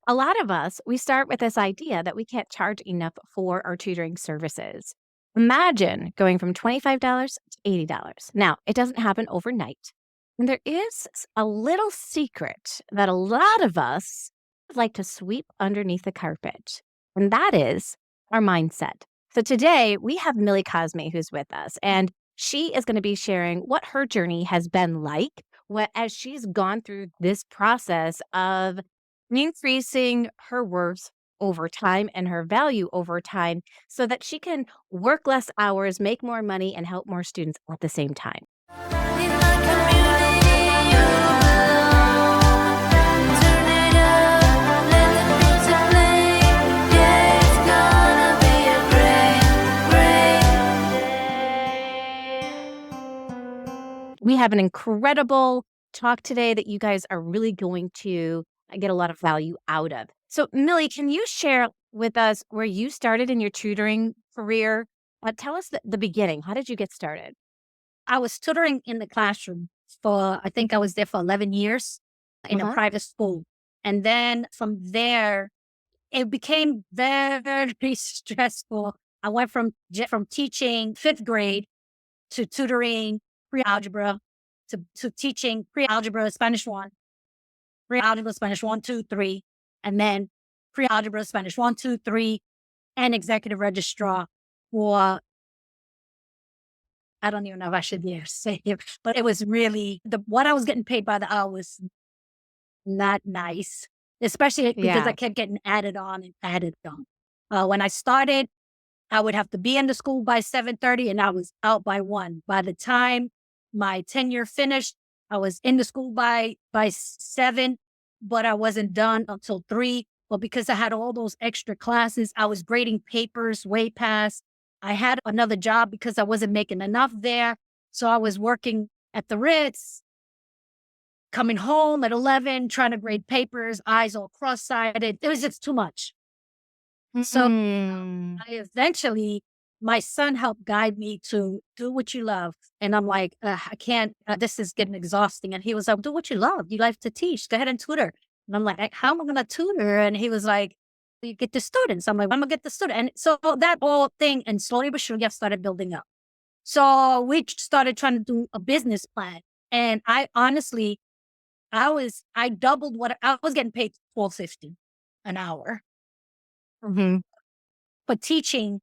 A lot of us, we start with this idea that we can't charge enough for our tutoring services. Imagine going from $25 to $80. Now, it doesn't happen overnight. And there is a little secret that a lot of us like to sweep underneath the carpet, and that is our mindset. So today we have Millie Cosme who's with us, and she is going to be sharing what her journey has been like as she's gone through this process of increasing her worth over time and her value over time so that she can work less hours, make more money, and help more students at the same time. We have an incredible talk today that you guys are really going to get a lot of value out of. So, Millie, can you share with us where you started in your tutoring career? Tell us the beginning. How did you get started? I was tutoring in the classroom for, I think I was there for 11 years in a Uh-huh. private school. And then from there, it became very stressful. I went from teaching fifth grade to tutoring pre-algebra to teaching pre-algebra Spanish 1, pre-algebra Spanish 1, 2, 3, and then pre-algebra Spanish 1, 2, 3, and executive registrar for, I don't even know if I should dare say it, but it was really what I was getting paid by the hour was not nice, especially because I Yeah. kept getting added on and added on. When I started, I would have to be in the school by 7:30 and I was out by 1. By the time my tenure finished, I was in the school by 7, but I wasn't done until 3. But because I had all those extra classes, I was grading papers way past. I had another job because I wasn't making enough there. So I was working at the Ritz, coming home at 11, trying to grade papers, eyes all cross-sided. It was just too much. So Mm. I eventually, my son helped guide me to do what you love. And I'm like, I can't, this is getting exhausting. And he was like, do what you love. You like to teach. Go ahead and tutor. And I'm like, how am I going to tutor? And he was like, you get the students. I'm like, I'm going to get the student. And so that whole thing, and slowly but surely, I started building up. So we started trying to do a business plan. And I honestly, I doubled what I was getting paid, 12.50 an hour Mhm. for teaching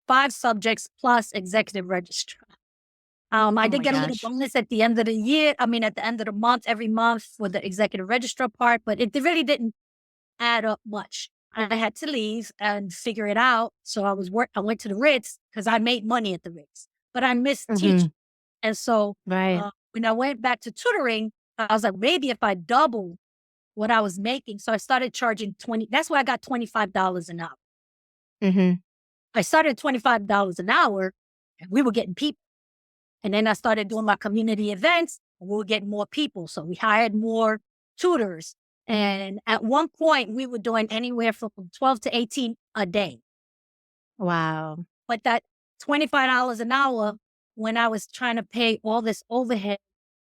5 subjects plus executive registrar. I Oh did my get a little gosh. bonus at the end of the year. I mean, at the end of the month, every month for the executive registrar part, but it really didn't add up much. I had to leave and figure it out. So I went to the Ritz because I made money at the Ritz, but I missed teaching. Mhm. And so Right. when I went back to tutoring, I was like, maybe if I double what I was making. So I started charging 20. That's why I got $25 an hour. Mhm. I started $25 an hour and we were getting people. And then I started doing my community events and we were getting more people. So we hired more tutors. And at one point we were doing anywhere from 12 to 18 a day. Wow. But that $25 an hour, when I was trying to pay all this overhead,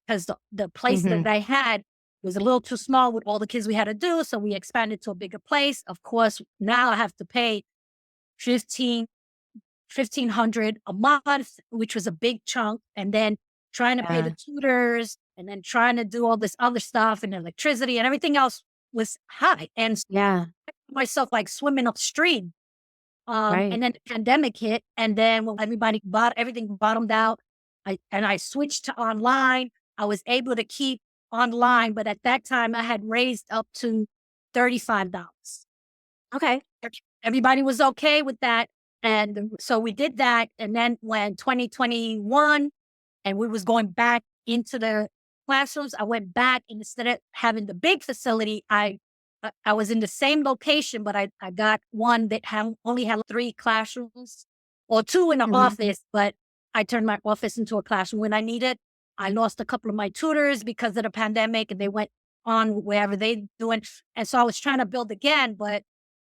because the place Mhm. that I had was a little too small with all the kids we had to do. So we expanded to a bigger place. Of course, now I have to pay 15 1,500 a month, which was a big chunk. And then trying to pay the Yeah. tutors and then trying to do all this other stuff and electricity and everything else was high. And Yeah. myself like swimming upstream. Right. And then the pandemic hit. And then when everything bottomed out, I switched to online. I was able to keep online, but at that time I had raised up to $35. Okay. Everybody was okay with that. And so we did that. And then when 2021 and we was going back into the classrooms, I went back and instead of having the big facility, I was in the same location, but I got one that only had 3 classrooms or 2 in the Mhm. office, but I turned my office into a classroom when I needed. I lost a couple of my tutors because of the pandemic and they went on wherever they doing. And so I was trying to build again, but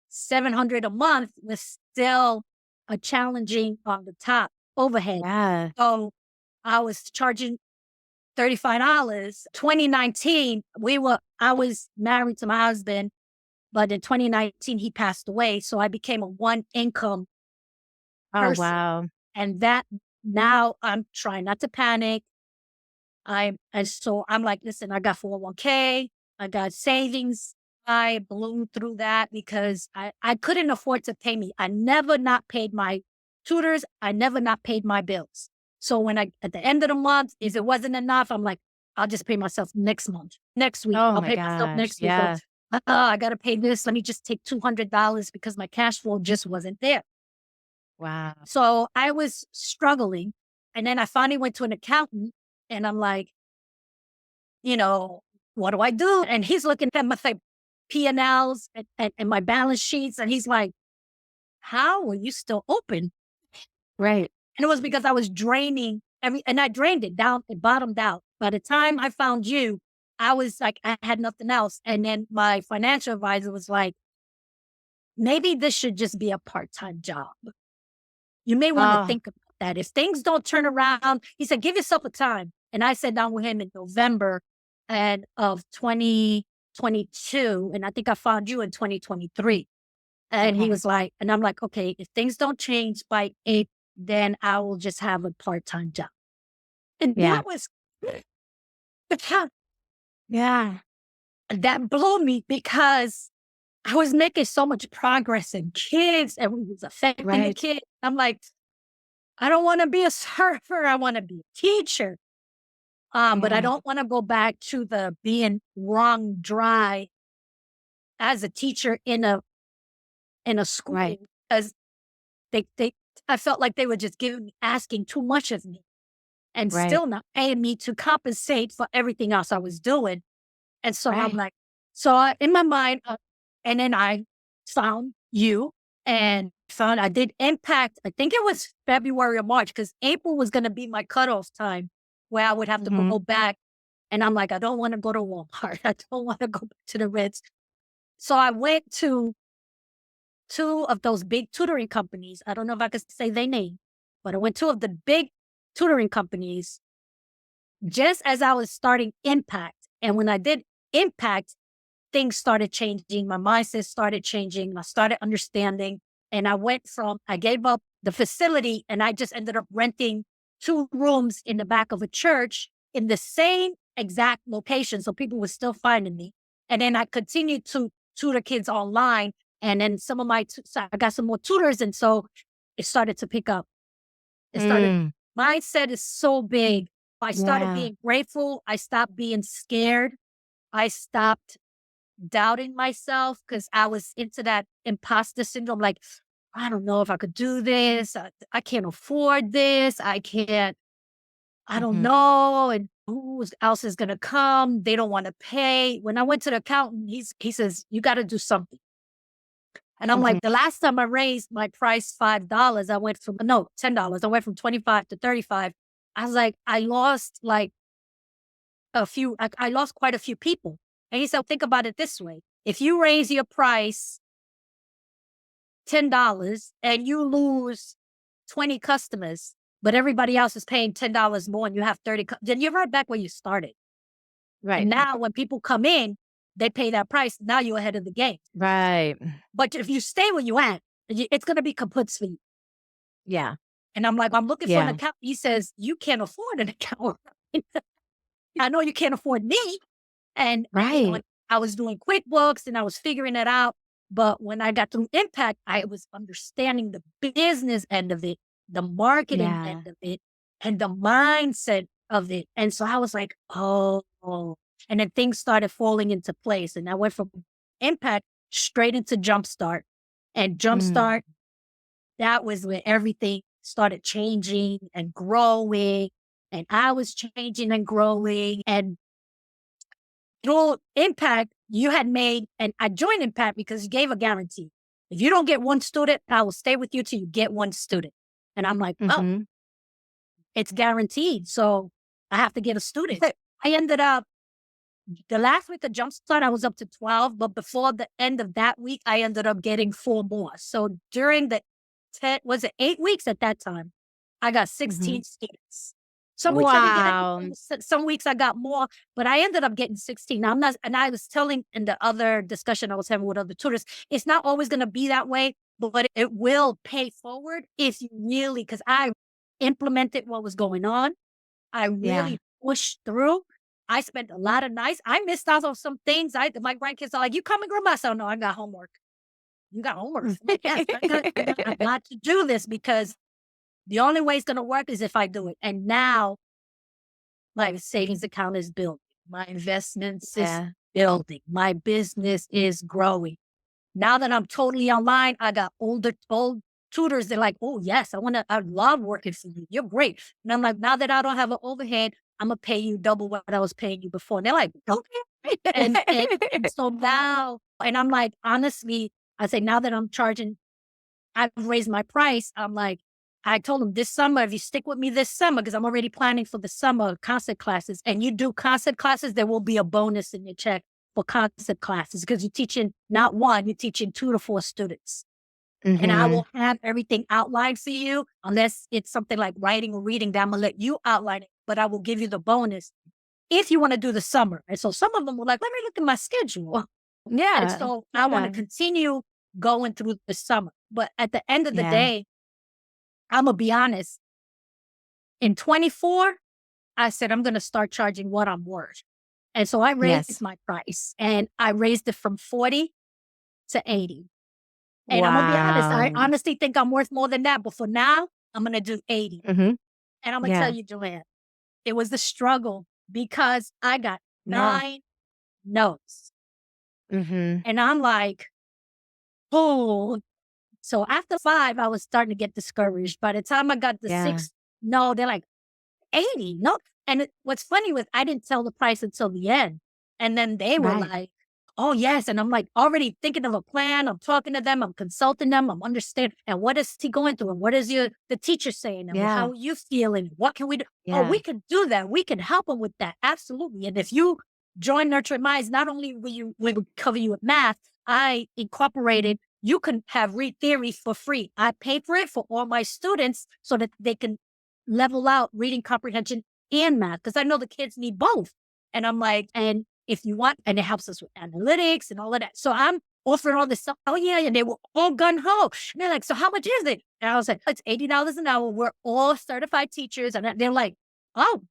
700 a month was still a challenging on the top overhead. Yeah. So I was charging $35. 2019, I was married to my husband But in 2019, he passed away. So I became a one income Oh, person. wow. And that now I'm trying not to panic. And so I'm like, listen, I got 401k, I got savings. I blew through that because I couldn't afford to pay me. I never not paid my tutors. I never not paid my bills. So when at the end of the month, if it wasn't enough, I'm like, I'll just pay myself next month, next week. Oh I'll my pay myself gosh. next week. Or, Yeah. I got to pay this. Let me just take $200 because my cash flow just wasn't there. Wow. So I was struggling. And then I finally went to an accountant and I'm like, what do I do? And he's looking at my P&Ls and my balance sheets. And he's like, how are you still open? Right. And it was because I was draining and I drained it down, it bottomed out. By the time I found you, I was like, I had nothing else. And then my financial advisor was like, maybe this should just be a part-time job. You may want to Oh, think about that. If things don't turn around, he said, give yourself a time. And I sat down with him in November of 2022. And I think I found you in 2023. And he okay. was like, and I'm like, okay, if things don't change by 8, then I will just have a part-time job. And Yeah. that was, Yeah. that blew me because I was making so much progress in kids and it was affecting the Right. kids. I'm like, I don't want to be a surfer. I want to be a teacher. But I Yeah. don't want to go back to the being wrong dry as a teacher in a Right. school because they I felt like they were just asking too much of me and Right. still not paying me to compensate for everything else I was doing. And so I'm Right. like, in my mind, and then I found you and found I did impact. I think it was February or March because April was going to be my cutoff time where I would have to Hmm. go back. And I'm like, I don't want to go to Walmart. I don't want to go back to the Ritz. So I went to two of those big tutoring companies. I don't know if I could say their name, but I went two of the big tutoring companies just as I was starting Impact. And when I did Impact, things started changing. My mindset started changing. I started understanding. And I gave up the facility and I just ended up renting 2 rooms in the back of a church in the same exact location. So people were still finding me. And then I continued to tutor kids online. And then so I got some more tutors. And so it started to pick up. It started, Mm. mindset is so big. I started Yeah. being grateful. I stopped being scared. I stopped doubting myself because I was into that imposter syndrome. Like, I don't know if I could do this. I can't afford this. I don't Hmm. know. And who else is going to come? They don't want to pay. When I went to the accountant, he says, you got to do something. And I'm Hmm. like, the last time I raised my price $5, I went from, no, $10. I went from 25 to 35. I was like, I lost like I lost quite a few people. And he said, think about it this way. If you raise your price $10 and you lose 20 customers, but everybody else is paying $10 more and you have 30, then you're right back where you started. Right. And now when people come in, they pay that price. Now you're ahead of the game. Right. But if you stay where you at, it's going to be kaput for you. Yeah. And I'm like, I'm looking for an Yeah. account. He says, you can't afford an account. I know you can't afford me. And, Right. I was doing QuickBooks and I was figuring it out. But when I got through Impact, I was understanding the business end of it, the marketing Yeah. end of it, and the mindset of it. And so I was like, oh. And then things started falling into place. And I went from Impact straight into Jumpstart. And Mm. Jumpstart, that was where everything started changing and growing. And I was changing and growing. And through Impact, you had made, and I joined Impact because you gave a guarantee. If you don't get one student, I will stay with you till you get one student. And I'm like, oh, Hmm. it's guaranteed. So I have to get a student. I ended up, the last week of Jumpstart, I was up to 12. But before the end of that week, I ended up getting 4 more. So during the 8 weeks at that time, I got Hmm. 16 students. Some weeks I didn't get Wow. anything, some weeks I got more, but I ended up getting 16. Now I'm not, and I was telling in the other discussion I was having with other tutors, it's not always going to be that way, but it will pay forward if you really, because I implemented what was going on. I Yeah. really pushed through. I spent a lot of nights. I missed out on some things. My grandkids are like, "You coming, grandma?" So no, I got homework. You got homework. I'm like, yes, I got to do this because the only way it's going to work is if I do it. And now my savings account is building. My investments is Yeah. building. My business is growing. Now that I'm totally online, I got old tutors. They're like, "Oh yes, I love working for you. You're great." And I'm like, now that I don't have an overhead, I'm gonna pay you double what I was paying you before. And they're like, "Okay." And so now, and I'm like, honestly, I say now that I've raised my price. I'm like, I told them this summer, if you stick with me this summer, because I'm already planning for the summer concert classes, and you do concert classes, there will be a bonus in your check for concert classes because you're teaching not one, you're teaching 2 to 4 students. And I Mhm. will have everything outlined for you, unless it's something like writing or reading that I'm gonna let you outline it, but I will give you the bonus if you want to do the summer. And so some of them were like, let me look at my schedule. And Yeah. so I want to Yeah. continue going through the summer. But at the end of the Yeah. day, I'm gonna be honest. In 24, I said I'm gonna start charging what I'm worth. And so I raised Yes. my price and I raised it from 40 to 80. And I'm gonna be honest, I Wow. honestly think I'm worth more than that. But for now, I'm gonna do 80. Mhm. And I'm gonna tell Yeah. you, Joanne, it was the struggle because I got Yeah. 9 no's. Mhm. And I'm like, oh. So after 5, I was starting to get discouraged. By the time I got the Yeah. 6th no, they're like, 80, no. And what's funny was I didn't tell the price until the end. And then they were Right. like, oh, yes. And I'm like already thinking of a plan. I'm talking to them. I'm consulting them. I'm understanding. And what is he going through? And what is the teacher saying? And Yeah. how are you feeling? What can we do? Oh, Yeah. we can do that. We can help them with that. Absolutely. And if you join Nurturing Minds, not only will cover you with math, I incorporated, you can have read theory for free. I pay for it for all my students so that they can level out reading comprehension and math because I know the kids need both. And I'm like, and if you want, and it helps us with analytics and all of that. So I'm offering all this stuff. Oh, yeah. And they were all gun ho. And they're like, so how much is it? And I was like, it's $80 an hour. We're all certified teachers. And they're like, oh,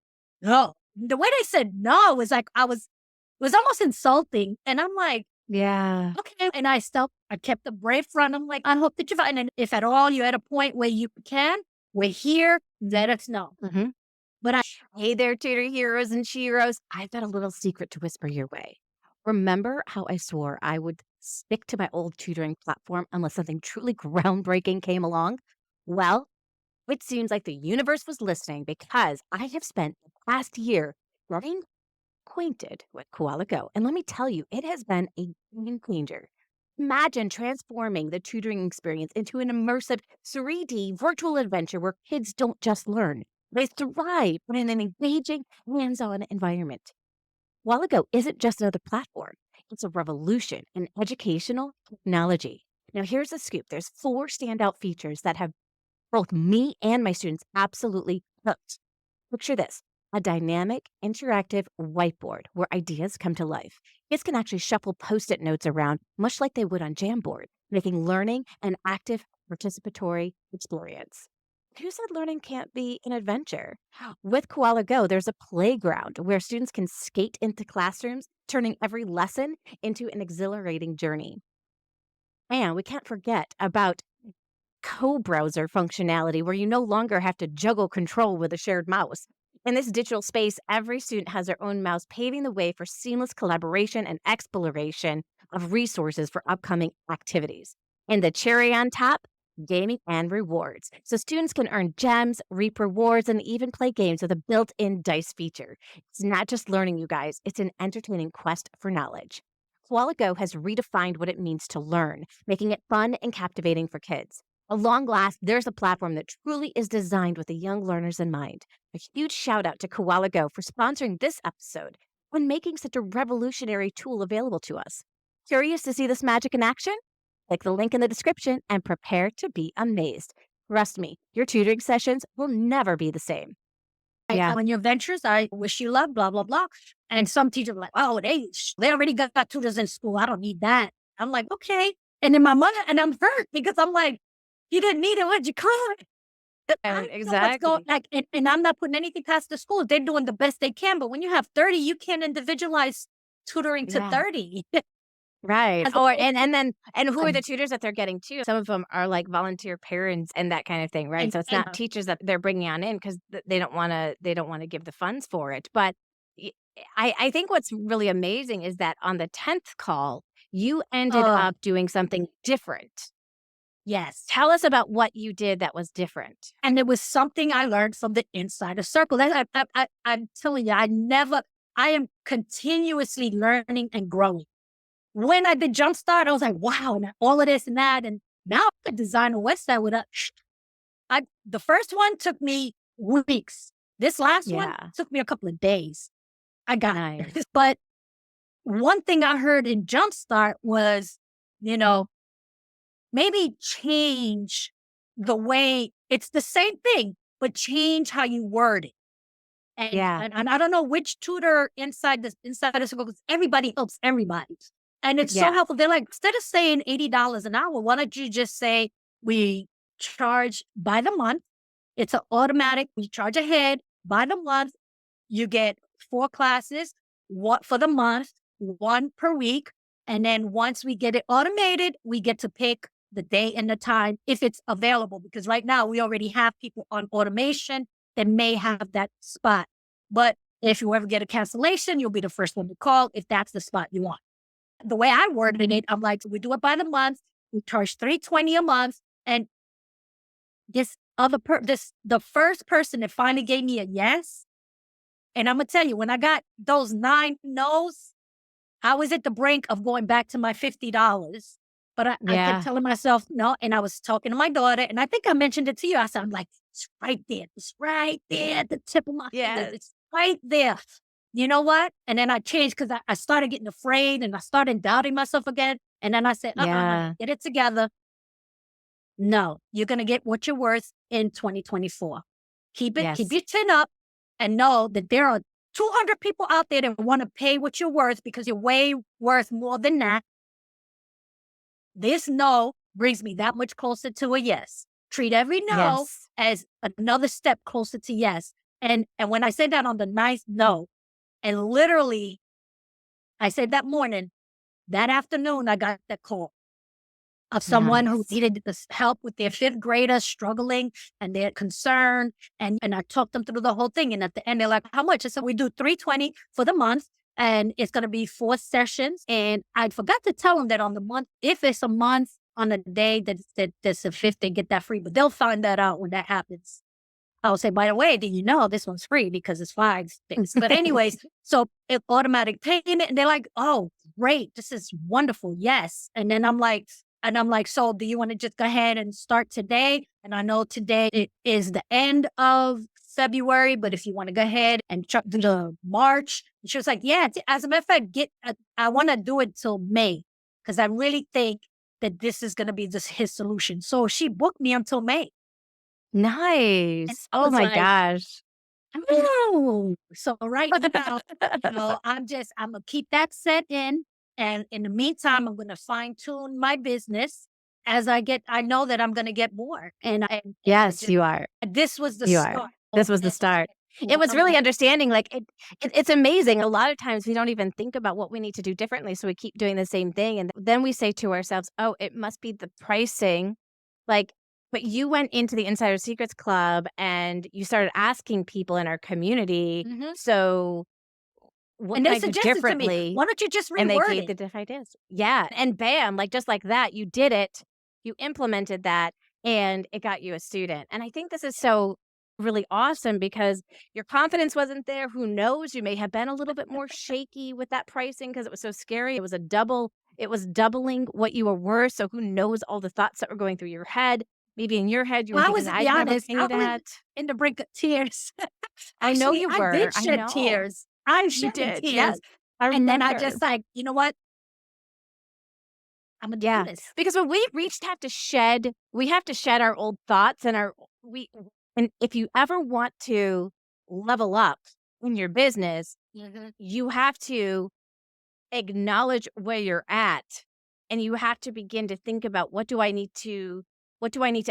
no. The way they said no was like, it was almost insulting. And I'm like, Yeah. okay. And I kept the brave front. I'm like, I hope that you find, and if at all you're at a point where you can, we're here, let us know. Mhm. But I Hey there, tutor heroes and sheroes. I've got a little secret to whisper your way. Remember how I swore I would stick to my old tutoring platform unless something truly groundbreaking came along? Well, it seems like the universe was listening because I have spent the past year getting acquainted with Koala Go. And let me tell you, it has been a game changer. Imagine transforming the tutoring experience into an immersive 3D virtual adventure where kids don't just learn, they thrive in an engaging, hands on environment. Koala Go isn't just another platform, it's a revolution in educational technology. Now, here's the scoop there's 4 standout features that have both me and my students absolutely hooked. Picture this a dynamic, interactive whiteboard where ideas come to life. Kids can actually shuffle post it notes around, much like they would on Jamboard, making learning an active, participatory experience. Who said learning can't be an adventure? With Koala Go, there's a playground where students can skate into classrooms, turning every lesson into an exhilarating journey. And we can't forget about co-browser functionality where you no longer have to juggle control with a shared mouse. In this digital space, every student has their own mouse, paving the way for seamless collaboration and exploration of resources for upcoming activities. And the cherry on top, gaming and rewards. So students can earn gems, reap rewards, and even play games with a built-in dice feature. It's not just learning, you guys, it's an entertaining quest for knowledge. Koala Go has redefined what it means to learn, making it fun and captivating for kids. At long last, there's a platform that truly is designed with the young learners in mind. A huge shout out to Koala Go for sponsoring this episode and making such a revolutionary tool available to us. Curious to see this magic in action? Click the link in the description and prepare to be amazed. Trust me, your tutoring sessions will never be the same. Yeah. On your ventures, I wish you luck, blah, blah, blah. And some teachers were like, oh, they already got tutors in school. I don't need that. I'm like, okay. And then my mother, and I'm hurt because I'm like, you didn't need it. What'd you call it? I know what's going, Exactly. like, and I'm not putting anything past the schools. They're doing the best they can. But when you have 30, you can't individualize tutoring to Yeah. 30. Right. As Or opposed and who are to the tutors that they're getting too? Some of them are like volunteer parents and that kind of thing, right? So it's and not teachers that they're bringing on in because they don't wanna give the funds for it. But y I think what's really amazing is that on the 10th call, you ended uh, up doing something different. yes. Tell us about what you did that was different. And it was something I learned from the insider circle. I'm telling you, I am continuously learning and growing. When I did Jumpstart, I was like, wow, and all of this and that. And now I could design a website with the first one took me weeks. This last one Yeah. took me a couple of days. I got Nice. it. But one thing I heard in Jumpstart was, you know, maybe change the way it's the same thing, but change how you word it. And Yeah. and I don't know which tutor inside the school, because everybody helps everybody. And it's so Yeah. helpful. They're like, instead of saying $80 an hour, why don't you just say we charge by the month? It's an automatic, we charge ahead by the month. You get 4 classes, what for the month, 1 per week. And then once we get it automated, we get to pick the day and the time if it's available. Because right now we already have people on automation that may have that spot. But if you ever get a cancellation, you'll be the first one to call if that's the spot you want. The way I worded it, I'm like, we do it by the month. We charge $320 a month. And the first person that finally gave me a yes, and I'm gonna tell you, when I got those 9 no's, I was at the brink of going back to my $50. But I kept Yeah. telling myself no, and I was talking to my daughter, and I think I mentioned it to you. I said, I'm like, it's right there. It's right there at the tip of my fingers. Yes. It's right there. You know what? And then I changed because I started getting afraid and I started doubting myself again. And then I said, honey, Yeah. get it together. No, you're gonna get what you're worth in 2024. Keep Yes. your chin up and know that there are 200 people out there that want to pay what you're worth because you're way worth more than that. This no brings me that much closer to a yes. Treat every no Yes. as another step closer to yes. And when I said that on the ninth no, and literally I said that morning, that afternoon I got that call of someone who Nice. needed this help with their fifth grader struggling and they're concerned. And I talked them through the whole thing. And at the end, they're like, how much? I said, we do 320 for the month. And it's going to be 4 sessions. And I forgot to tell them that on the month, if it's a month on a day that's the fifth, they get that free. But they'll find that out when that happens. I'll say, by the way, did you know this one's free because it's 5 things? But anyways, so it automatic payment. And they're like, oh, great. This is wonderful. Yes. And I'm like, so do you want to just go ahead and start today? And I know today it is the end of February, but if you want to go ahead and do the March, and she was like, yeah, as a matter of fact, I want to do it till May because I really think that this is going to be just his solution. So she booked me until May. And Nice. I Oh was my like, gosh. oh, so right now, I'm gonna keep that set in. And in the meantime, I'm gonna fine tune my business as I know that I'm gonna get more. And I Yes, just, you are. this was the You are. start. This was the start. It was I'm really like, understanding, like, it's amazing. A lot of times we don't even think about what we need to do differently, so we keep doing the same thing, and then we say to ourselves, "Oh, it must be the pricing." Like, but you went into the Insider Secrets Club and you started asking people in our community, mhm. so what And can they I do suggested to me, differently? why don't you just And they reword gave it? the different ideas. Yeah, and bam, like, just like that, you did it, you implemented that, and it got you a student, and I think this is so really awesome because your confidence wasn't there, who knows, you may have been a little bit more shaky with that pricing because it was so scary, it was doubling what you were worth, so who knows all the thoughts that were going through your head. Maybe in your head, you were Well, I thinking, was, to be "I'd never honest, I pay was that." in the brink of tears. I know Actually, you I did were, I shed know. tears. I You shed did, yes. tears. I And then I remember. just like, you know what? I'm gonna do Yeah, this. because when we reached we have to shed our old thoughts and our we and if you ever want to level up in your business, Mhm. you have to acknowledge where you're at, and you have to begin to think about what do I need to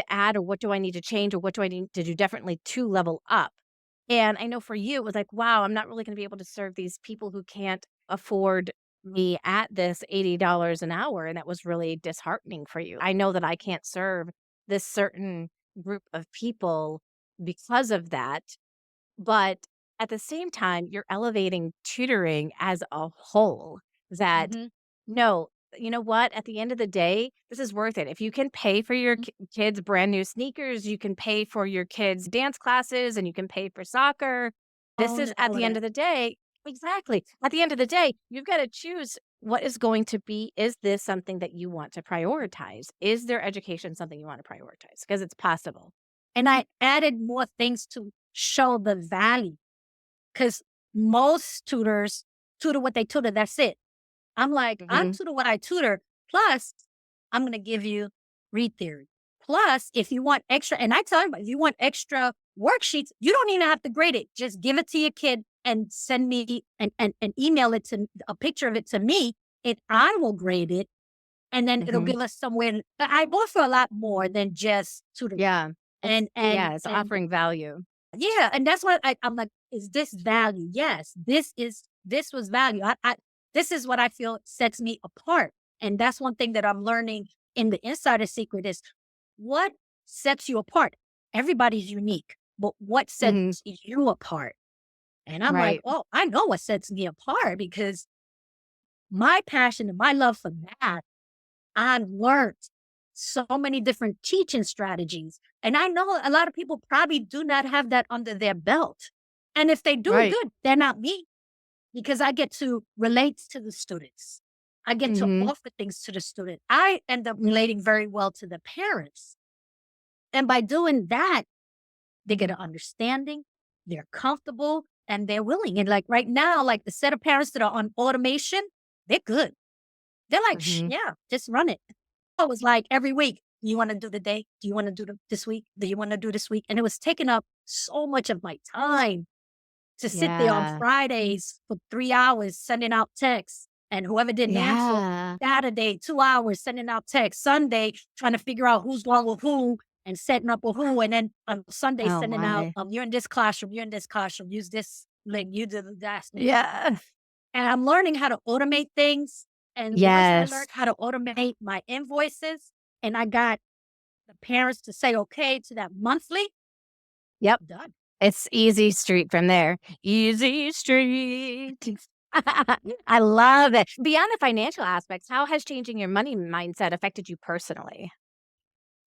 add, or what do I need to change, or what do I need to do differently to level up? And I know for you, it was like, wow, I'm not really going to be able to serve these people who can't afford me at this $80 an hour. And that was really disheartening for you. I know that I can't serve this certain group of people because of that. But at the same time, you're elevating tutoring as a whole. That Mhm. no, you know what? At the end of the day, this is worth it. If you can pay for your kids' brand new sneakers, you can pay for your kids' dance classes, and you can pay for soccer. This Own is and at all the end that. of the day, exactly. At the end of the day, you've got to choose what is going to be, is this something that you want to prioritize? Is their education something you want to prioritize? Because it's possible. And I added more things to show the value, because most tutors tutor what they tutor, that's it. I'm like, I Hmm. tutor what I tutor, plus I'm gonna give you read theory. Plus, if you want extra, and I tell you, if you want extra worksheets, you don't even have to grade it. Just give it to your kid and send me and email it to a picture of it to me, and I will grade it. And then it'll Hmm. give us somewhere. I offer a lot more than just tutoring. Yeah. It's, And yeah, it's offering value. yeah, and that's what I'm like, is this value? Yes, this was value. This is what I feel sets me apart. And that's one thing that I'm learning in the insider secret is what sets you apart. Everybody's unique, but what Hmm. sets you apart? And I'm like, Right. oh, I know what sets me apart because my passion and my love for math, I've learned so many different teaching strategies. And I know a lot of people probably do not have that under their belt. And if they do, Right. good, they're not me because I get to relate to the students. I get to Hmm. offer things to the student. I end up relating very well to the parents. And by doing that, they get an understanding, they're comfortable, and they're willing. And like right now, like the set of parents that are on automation, they're good. They're like, Hmm. yeah, just run it. It was like every week, "Do you wanna do the day? Do you wanna do this week? Do you wanna do this week?" And it was taking up so much of my time to sit there on Yeah. Fridays for 3 hours sending out texts, and whoever didn't answer, Yeah. Saturday, 2 hours sending out texts, Sunday trying to figure out who's going with who and setting up with who, and then on Sunday Oh sending out, my. "You're in this classroom, use this link, you do that." Yeah. And I'm learning how to automate things, and once I Yes. learned how to automate my invoices, and I got the parents to say okay to that monthly, Yep. done. It's easy street from there. Easy street. I love it. Beyond the financial aspects, how has changing your money mindset affected you personally?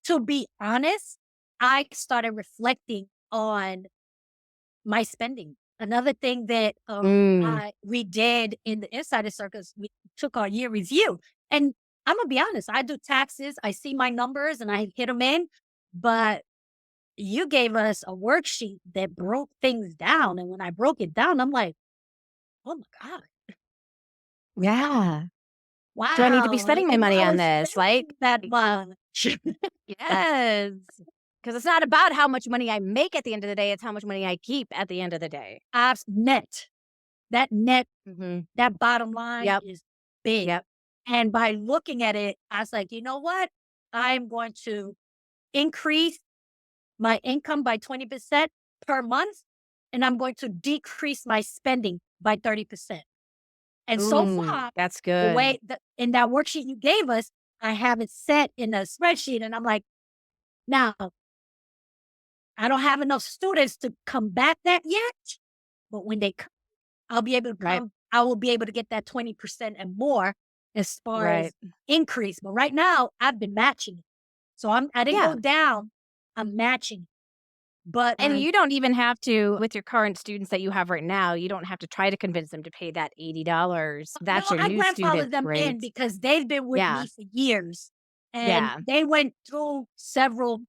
To be honest, I started reflecting on my spending. Another thing that Mm. I we did in the insider circles, we took our year review. And I'm gonna be honest, I do taxes, I see my numbers and I hit them in, but you gave us a worksheet that broke things down. And when I broke it down, I'm like, oh my God, Yeah. Do I need to be wow. spending Like, my am money I on was this? Like, spending that much? yes. Because it's not about how much money I make at the end of the day, it's how much money I keep at the end of the day. Net. That net, Mhm. that bottom line Yep. is big. Yep. And by looking at it, I was like, you know what? I'm going to increase my income by 20% per month, and I'm going to decrease my spending by 30%. And so Ooh, far, that's the good. way that in that worksheet you gave us, I have it set in a spreadsheet. And I'm like, now I don't have enough students to combat that yet. But when they come, I'll be able to Right. come, I will be able to get that 20% and more as far Right. as increase. But right now, I've been matching it. So I didn't Yeah. go down. I'm matching. But And you don't even have to, with your current students that you have right now, you don't have to try to convince them to pay that $80. no, That's your I new student grandfathered them in rate. because they've been with Yeah. me for years. And Yeah. they went through several,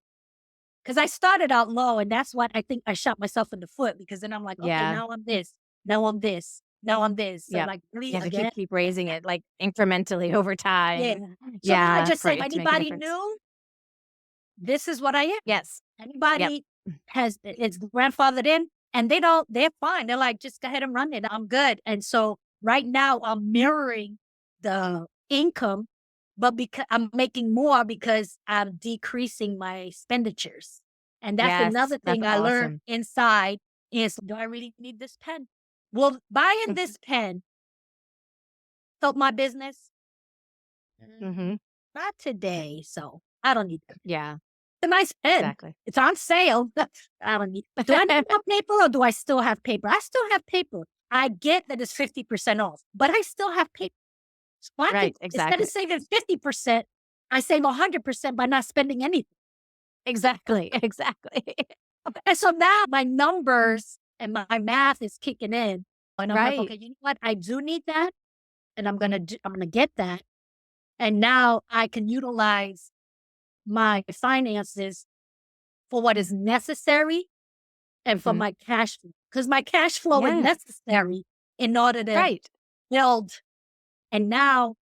because I started out low. And that's what I think I shot myself in the foot because then I'm like, okay, Yeah. now I'm this, now I'm this, now I'm this. So Yep. like You really have to again. keep raising it, like, incrementally over Yeah. time. So now I Yeah, just for say, it to make a anybody difference. new, this is what I am. Yes. Yep. Anybody has it's grandfathered in, And they're fine. They're like, just go ahead and run it. I'm good. And so right now I'm mirroring the income, but because I'm making more because I'm decreasing my expenditures. And that's Yes, another that's thing I learned awesome. inside is, do I really need this pen? Will buying this pen help my business? Mhm. Not today. So I don't need it. Yeah, It's a nice pen. exactly. It's on sale. I don't need. Do I need more paper or do I still have paper? I still have paper. I get that it's 50% off, but I still have paper. So I could, Right, instead of exactly. saving 50%, I save 100% by not spending anything. Exactly, exactly. And so now my numbers and my math is kicking in. And I'm like, Right. okay, you know what? I do need that. And I'm gonna get that. And now I can utilize my finances for what is necessary and for Mhm. my cash flow. Because my cash flow is Yeah, necessary in order to right. build. And now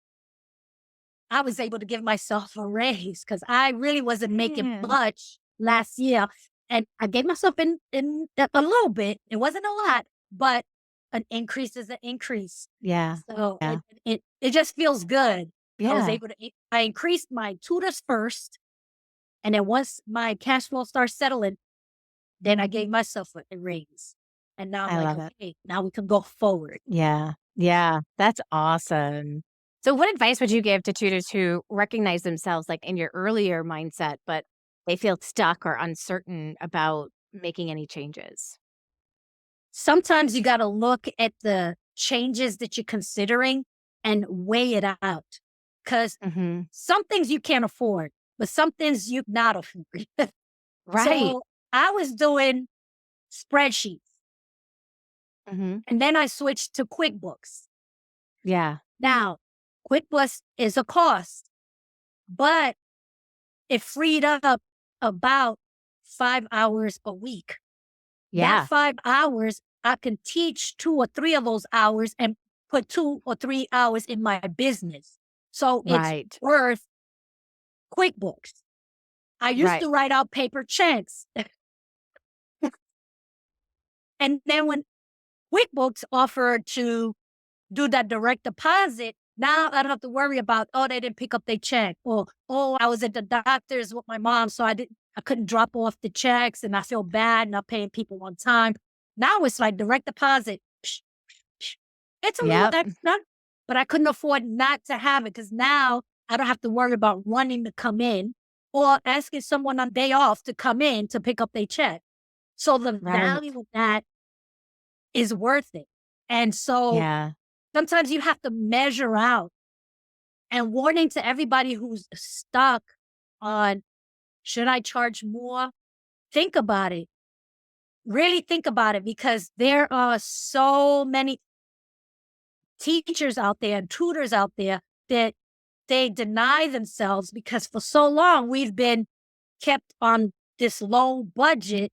I was able to give myself a raise because I really wasn't making Yeah. much last year. And I gave myself in a little bit. It wasn't a lot, but an increase is an increase. Yeah, So yeah, it just feels good. I was yeah. able to I increased my tutors first. And then once my cash flow starts settling, then I gave myself a raise. And now I'm I like, love it. okay, now we can go forward. Yeah, yeah, that's awesome. So what advice would you give to tutors who recognize themselves, like, in your earlier mindset, but they feel stuck or uncertain about making any changes? Sometimes you got to look at the changes that you're considering and weigh it out. Because Mhm. some things you can't afford, but some things you not afford. Right. So I was doing spreadsheets Mhm. and then I switched to QuickBooks. Yeah, Now, QuickBooks is a cost, but it freed up about 5 hours a week. That yeah, 5 hours, I can teach 2 or 3 of those hours and put 2 or 3 hours in my business. So it's right, worth QuickBooks. I used right. to write out paper checks. And then when QuickBooks offered to do that direct deposit, now I don't have to worry about, oh, they didn't pick up their check. Or, oh, I was at the doctor's with my mom, so I couldn't drop off the checks and I feel bad not paying people on time. Now it's like direct deposit. Psh, psh. It's a little Yep, extra, but I couldn't afford not to have it because now I don't have to worry about running to come in or asking someone on day off to come in to pick up their check. So the right. value of that is worth it. And so Yeah, sometimes you have to measure out, and warning to everybody who's stuck on, should I charge more? Think about it. Really think about it because there are so many teachers out there and tutors out there that they deny themselves because for so long we've been kept on this low budget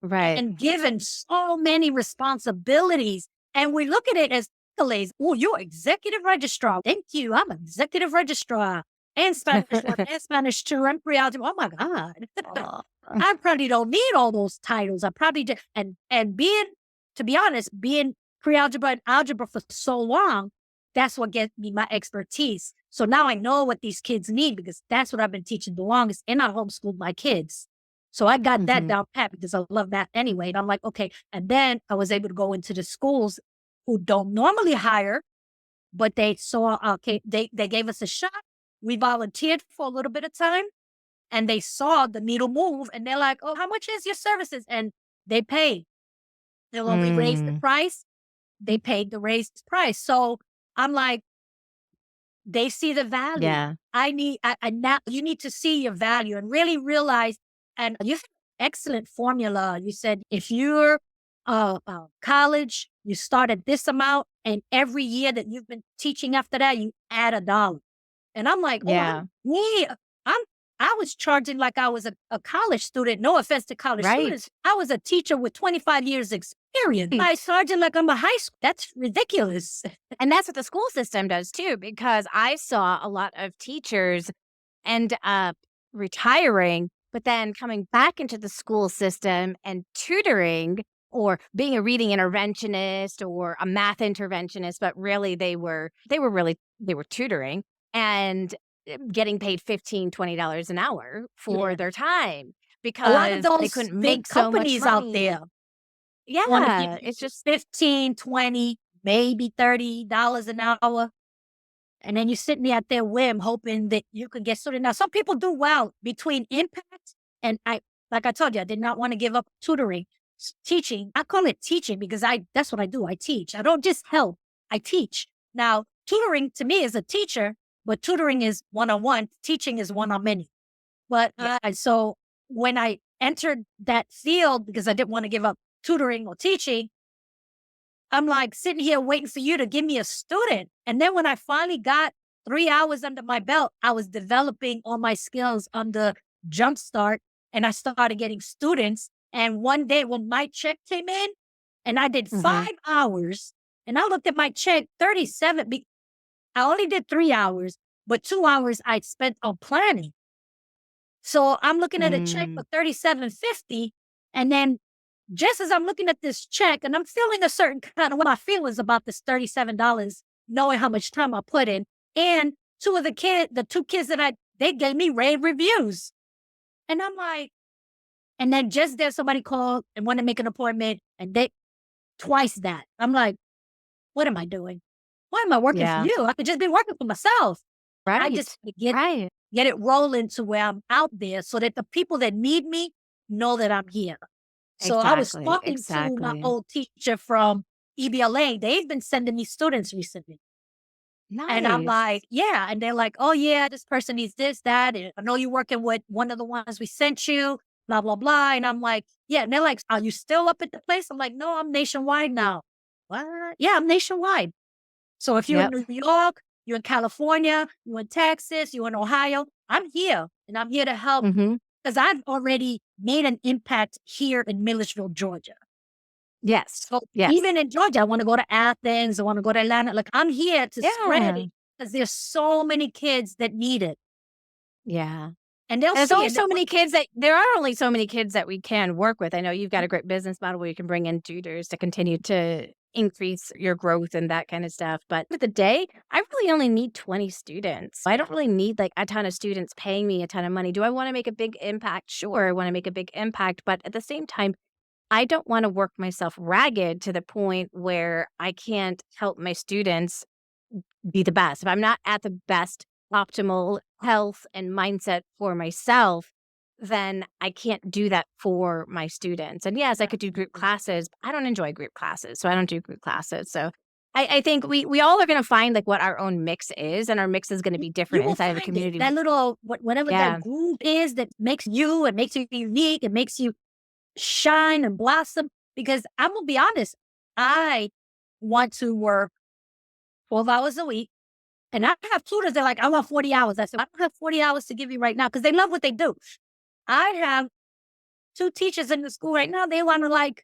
right. and given so many responsibilities. And we look at it as accolades. Oh, you're executive registrar. Thank you. I'm executive registrar and Spanish one and Spanish two and pre-algebra. Oh my God. Aw. I probably don't need all those titles. I probably do. And being, to be honest, being pre-algebra and algebra for so long, that's what gets me my expertise. So now I know what these kids need because that's what I've been teaching the longest, and I homeschooled my kids. So I got that Mhm. down pat because I love math anyway. And I'm like, okay. And then I was able to go into the schools who don't normally hire, but they saw, okay, they gave us a shot. We volunteered for a little bit of time and they saw the needle move and they're like, oh, how much is your services? And they paid. And when we raised the Mm, price, they paid the raised price. So I'm like, they see the value. yeah, I now you need to see your value and really realize. And you have excellent formula. You said if you're college, you start at this amount, and every year that you've been teaching after that, you add $1. And I'm like, oh, yeah, I'm I was charging like I was a college student. No offense to college students. right. I was a teacher with 25 years experience. I charging like I'm a high school. That's ridiculous. And that's what the school system does too, because I saw a lot of teachers end up retiring, but then coming back into the school system and tutoring. or being a reading interventionist or a math interventionist, but really they were tutoring and getting paid $15, $20 an hour for Yeah. their time A lot of because they those couldn't big make so much companies out money. there want to give Yeah, you it's just 15, 20, maybe $30 an hour. And then you're sitting there at their whim, hoping that you can get sorted. Now, some people do well between impact and like I told you, I did not want to give up tutoring, teaching. I call it teaching because that's what I do. I teach. I don't just help. I teach. Now, tutoring to me is a teacher, but tutoring is one-on-one. Teaching is one-on-many. But yeah. so when I entered that field, because I didn't want to give up tutoring or teaching, I'm like sitting here waiting for you to give me a student. And then when I finally got 3 hours under my belt, I was developing all my skills under Jumpstart and I started getting students. And one day when my check came in and I did Mhm. 5 hours and I looked at my check, 37. I only did 3 hours, but 2 hours I spent on planning. So I'm looking at a check for Mm. 37.50, and then just as I'm looking at this check and I'm feeling a certain kind of what my feelings about this $37, knowing how much time I put in, and the two kids that they gave me rave reviews. And I'm like, and then just there somebody called and wanted to make an appointment and they twice that. I'm like, what am I doing? Why am I working for Yeah. you? I could just be working for myself. I Right. just get Right. get it rolling to where I'm out there so that the people that need me know that I'm here. So I was Exactly. talking to my Exactly. old teacher from EBLA. They've been sending me students recently. And I'm Nice. like, yeah. And they're like, oh, yeah, this person needs this, that. And I know you're working with one of the ones we sent you, blah, blah, blah. And I'm like, yeah. And they're like, are you still up at the place? I'm like, no, I'm nationwide now. What? Yeah, I'm nationwide. So if you're in Yep. New York, you're in California, you're in Texas, you're in Ohio, I'm here and I'm here to help Mhm. because I've already made an impact here in Milledgeville, Georgia. Yes. So Yes. even in Georgia, I want to go to Athens, I want to go to Atlanta. Like I'm here to spread Yeah. it because there's so many kids that need it. Yeah. And they'll There's see only it. so many kids that there are only so many kids that we can work with. I know you've got a great business model where you can bring in tutors to continue to increase your growth and that kind of stuff. But at the end of the day, I really only need 20 students. I don't really need like a ton of students paying me a ton of money. Do I want to make a big impact? Sure, I want to make a big impact. But at the same time, I don't want to work myself ragged to the point where I can't help my students be the best. If I'm not at the best optimal health and mindset for myself, then I can't do that for my students. And yes, I could do group classes. But I don't enjoy group classes, so I don't do group classes. So I think we all are going to find like what our own mix is, and our mix is going to be You different will inside of a find it. community. That little, whatever that Yeah. groove is that makes you, it makes you unique, it makes you shine and blossom. Because I'm going to be honest, I want to work 12 hours a week. And I have tutors that are like, I want 40 hours. I said, I don't have 40 hours to give you right now because they love what they do. I have two teachers in the school right now. They want to like,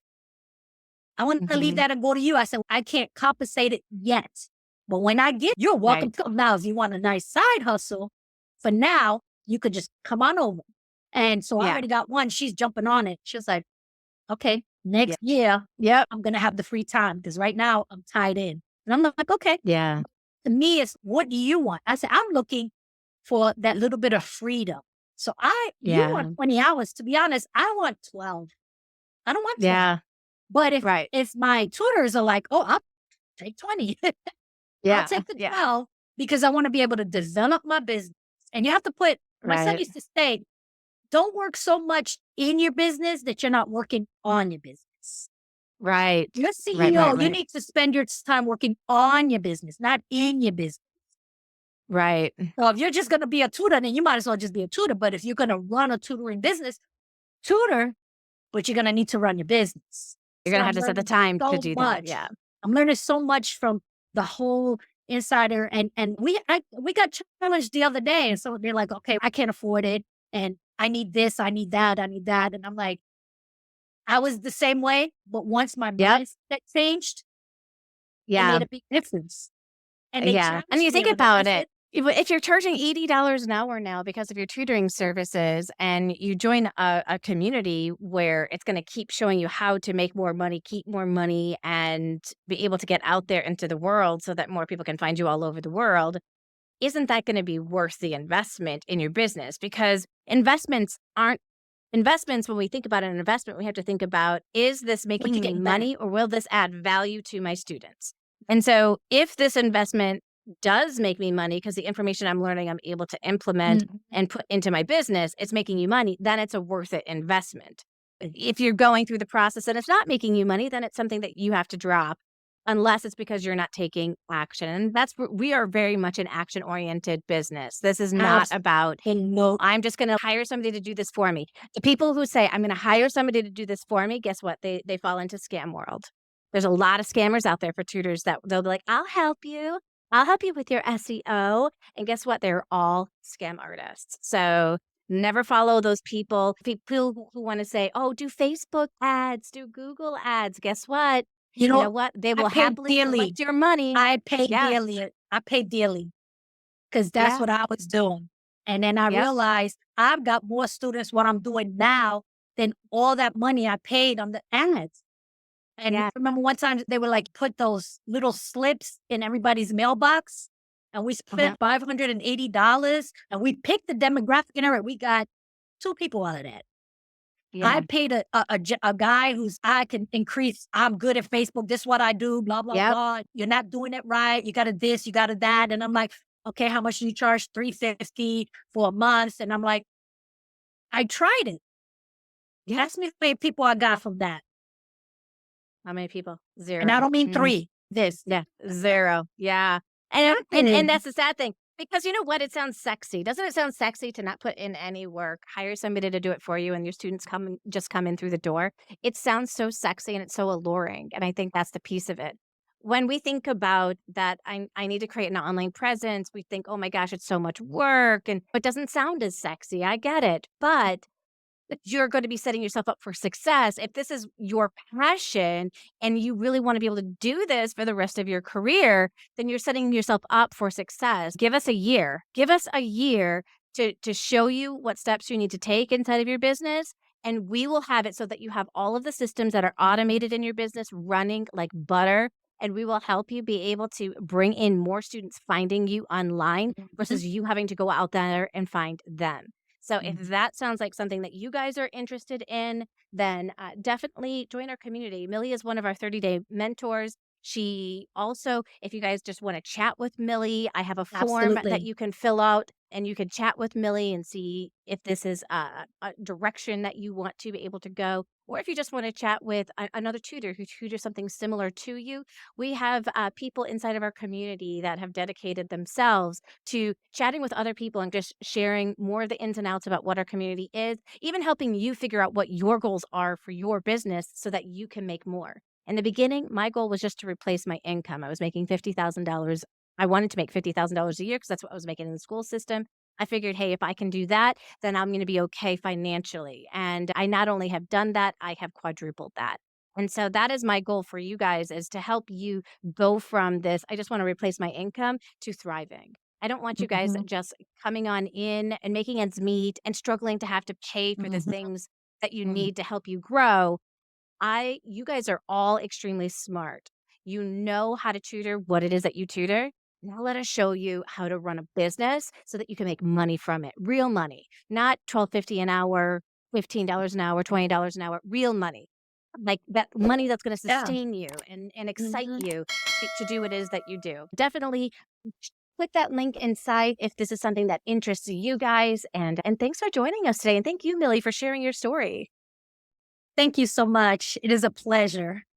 I want to leave Hmm. that and go to you. I said, I can't compensate it yet. But when I get, you're welcome Right. to come now. If you want a nice side hustle, for now, you could just come on over. And so I Yeah. already got one. She's jumping on it. She's like, okay, Yeah. next year, Yep. I'm going to have the free time because right now I'm tied in. And I'm like, okay. Yeah. To me, it's what do you want? I said, I'm looking for that little bit of freedom. So you want Yeah. 20 hours. To be honest, I want 12. I don't want 20. Yeah. But Right. if my tutors are like, oh, I'll take 20, I'll Yeah. take the Yeah. 12 because I want to be able to develop my business. And you have to my son Right. used to say, don't work so much in your business that you're not working on your business. Right. You're a Right. Right. CEO. You Right. need to spend your time working on your business, not in your business. Right. So if you're just going to be a tutor, then you might as well just be a tutor. But if you're going to run a tutoring business, tutor, but you're going to need to run your business. You're So gonna I'm have to set the learning time to so do that. much. Yeah. I'm learning so much from the whole insider. And we got challenged the other day. And so they're like, okay, I can't afford it. And I need this, I need that, I need that. And I'm like, I was the same way. But once my Yep. mindset changed, it Yeah. made a big difference. And they Yeah. And challenged you me think on it. I about said, it. If you're charging $80 an hour now because of your tutoring services and you join a community where it's going to keep showing you how to make more money, keep more money, and be able to get out there into the world so that more people can find you all over the world, isn't that going to be worth the investment in your business? Because investments, when we think about an investment, we have to think about, is this What making you me getting back? money or will this add value to my students? And so if this investment does make me money because the information I'm learning, I'm able to implement Mhm. and put into my business, it's making you money, then it's a worth it investment. If you're going through the process and it's not making you money, then it's something that you have to drop unless it's because you're not taking action. And we are very much an action oriented business. This is not about, Absolutely. I'm just going to hire somebody to do this for me. The people who say, I'm going to hire somebody to do this for me, guess what? They fall into scam world. There's a lot of scammers out there for tutors that they'll be like, I'll help you. I'll help you with your SEO. And guess what? They're all scam artists. So never follow those people. People who want to say, oh, do Facebook ads, do Google ads. Guess what? You You know, know what? They I will paid happily dearly. collect your money. I paid Yeah. dearly. I paid dearly because that's Yeah. what I was doing. And then I Yep. realized I've got more students what I'm doing now than all that money I paid on the ads. And Yeah. remember one time they were like put those little slips in everybody's mailbox and we Yeah. spent $580 and we picked the demographic and everything. We got two people out of that. I Yeah. paid a guy who's I can increase. I'm good at Facebook. This is what I do. Blah blah Yep. blah. You're not doing it right. You got to this. You got to that. And I'm like, okay, how much do you charge? $350 for a month. And I'm like, I tried it. Yeah. Ask me how many people I got from that. How many people? And I 0. don't mean Mhm. three. This. Yeah, 0. Yeah. And Nothing. that's the sad thing, because you know what? It sounds sexy. Doesn't it sound sexy to not put in any work, hire somebody to do it for you, and your students come in through the door? It sounds so sexy and it's so alluring, and I think that's the piece of it. When we think about that, I need to create an online presence, we think, "Oh my gosh, it's so much work," and it doesn't sound as sexy, I get it, but you're going to be setting yourself up for success. If this is your passion and you really want to be able to do this for the rest of your career, then you're setting yourself up for success. Give us a year. Give us a year to show you what steps you need to take inside of your business. And we will have it so that you have all of the systems that are automated in your business running like butter. And we will help you be able to bring in more students finding you online Mhm, versus you having to go out there and find them. So if mhm. that sounds like something that you guys are interested in, then definitely join our community. Millie is one of our 30-day mentors. She also, if you guys just want to chat with Millie, I have a form that Absolutely. you can fill out and you can chat with Millie and see if this is a direction that you want to be able to go. Or if you just want to chat with another tutor who tutors something similar to you, we have people inside of our community that have dedicated themselves to chatting with other people and just sharing more of the ins and outs about what our community is, even helping you figure out what your goals are for your business so that you can make more. In the beginning, my goal was just to replace my income. I was making $50,000. I wanted to make $50,000 a year because that's what I was making in the school system. I figured, hey, if I can do that, then I'm going to be okay financially. And I not only have done that, I have quadrupled that. And so that is my goal for you guys, is to help you go from this, I just want to replace my income, to thriving. I don't want you guys Mhm, just coming on in and making ends meet and struggling to have to pay for the mhm, things that you mhm, need to help you grow. You guys are all extremely smart. You know how to tutor what it is that you tutor. Now let us show you how to run a business so that you can make money from it. Real money, not 12.50 an hour, $15 an hour, $20 an hour, real money. Like that money that's going to yeah. sustain you and excite Mhm. you to do what it is that you do. Definitely click that link inside if this is something that interests you guys. And thanks for joining us today. And thank you, Millie, for sharing your story. Thank you so much. It is a pleasure.